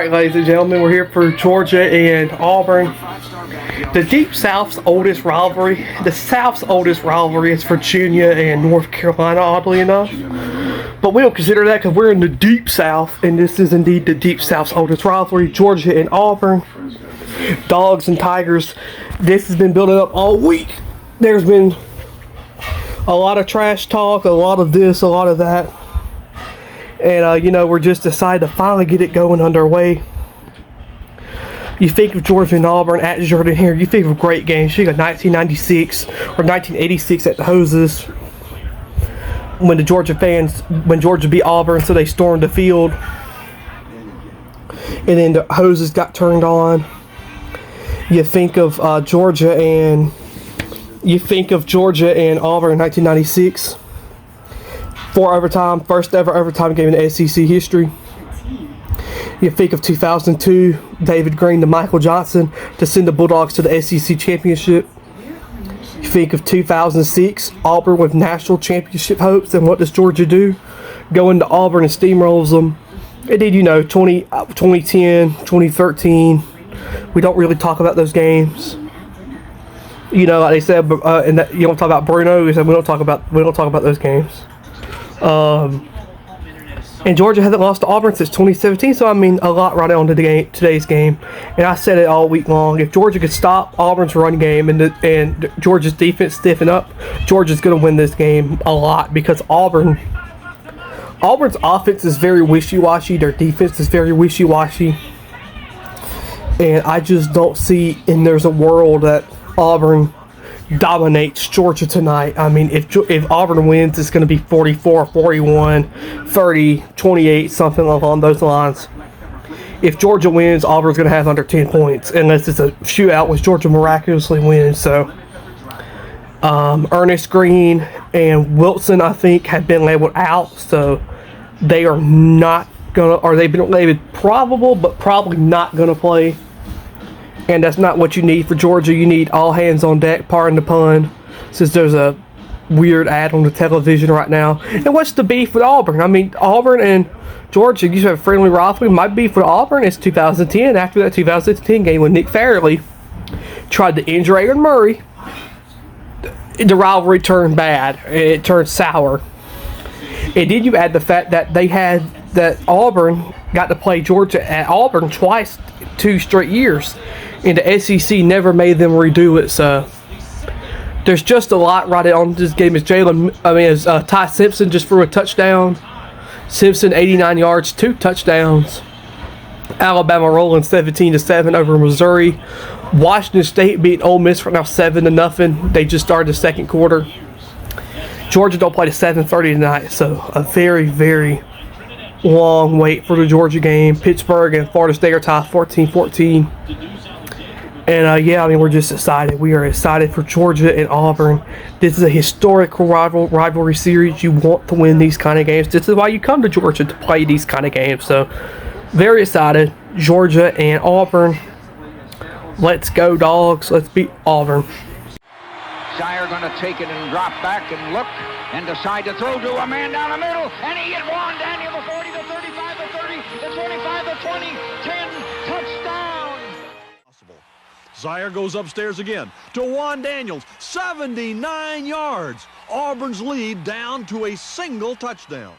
Alright, ladies and gentlemen, we're here for Georgia and Auburn. The Deep South's oldest rivalry. The South's oldest rivalry is Virginia and North Carolina, oddly enough. But we don't consider that because we're in the Deep South, and this is indeed the Deep South's oldest rivalry, Georgia and Auburn. Dogs and Tigers. This has been building up all week. There's been a lot of trash talk, a lot of this, a lot of that. And, we're just decided to finally get it going underway. You think of Georgia and Auburn at Jordan here, you think of great games. You got 1996 or 1986 at the Hoses when when Georgia beat Auburn, so they stormed the field. And then the Hoses got turned on. You think of Georgia and Auburn in 1996. First ever overtime game in SEC history. You think of 2002, David Green to Michael Johnson to send the Bulldogs to the SEC championship. You think of 2006, Auburn with national championship hopes, and what does Georgia do? Go into Auburn and steamrolls them. And then, 2010, 2013, we don't really talk about those games. Like they said, and that, you don't talk about Bruno. We don't talk about those games. And Georgia hasn't lost to Auburn since 2017, so a lot right on to today's game. And I said it all week long. If Georgia could stop Auburn's run game and Georgia's defense stiffen up, Georgia's going to win this game a lot because Auburn's offense is very wishy-washy. Their defense is very wishy-washy. And I just don't see, and there's a world that Auburn dominates Georgia tonight. If Auburn wins, it's going to be 44, 41, 30, 28, something along those lines. If Georgia wins, Auburn's going to have under 10 points, unless it's a shootout, which Georgia miraculously wins. So, Ernest Green and Wilson, I think, have been labeled out, so they are not going to, or they've been labeled probable, but probably not going to play. And that's not what you need for Georgia. You need all hands on deck, pardon the pun, since there's a weird ad on the television right now. And what's the beef with Auburn? Auburn and Georgia used to have a friendly rivalry. My beef with Auburn is 2010. After that 2010 game when Nick Fairley tried to injure Aaron Murray, the rivalry turned bad. It turned sour. And then you add the fact that Auburn got to play Georgia at Auburn twice, 2 straight years. And the SEC never made them redo it, so there's just a lot right on this game. Ty Simpson just threw a touchdown. Simpson 89 yards, 2 touchdowns. Alabama rolling 17-7 over Missouri. Washington State beat Ole Miss for now 7-0. They just started the second quarter. Georgia don't play to 7:30 tonight, so a very, very long wait for the Georgia game. Pittsburgh and Florida State are tied 14-14. And we're just excited. We are excited for Georgia and Auburn. This is a historical rivalry series. You want to win these kind of games. This is why you come to Georgia, to play these kind of games. So, very excited. Georgia and Auburn. Let's go, Dogs. Let's beat Auburn. Shire going to take it and drop back and look and decide to throw to a man down the middle. And he hit Juan Daniel, the 40, the 35, the 30, the 25, the 20, 10, touchdown. Zaire goes upstairs again to Juan Daniels, 79 yards. Auburn's lead down to a single touchdown.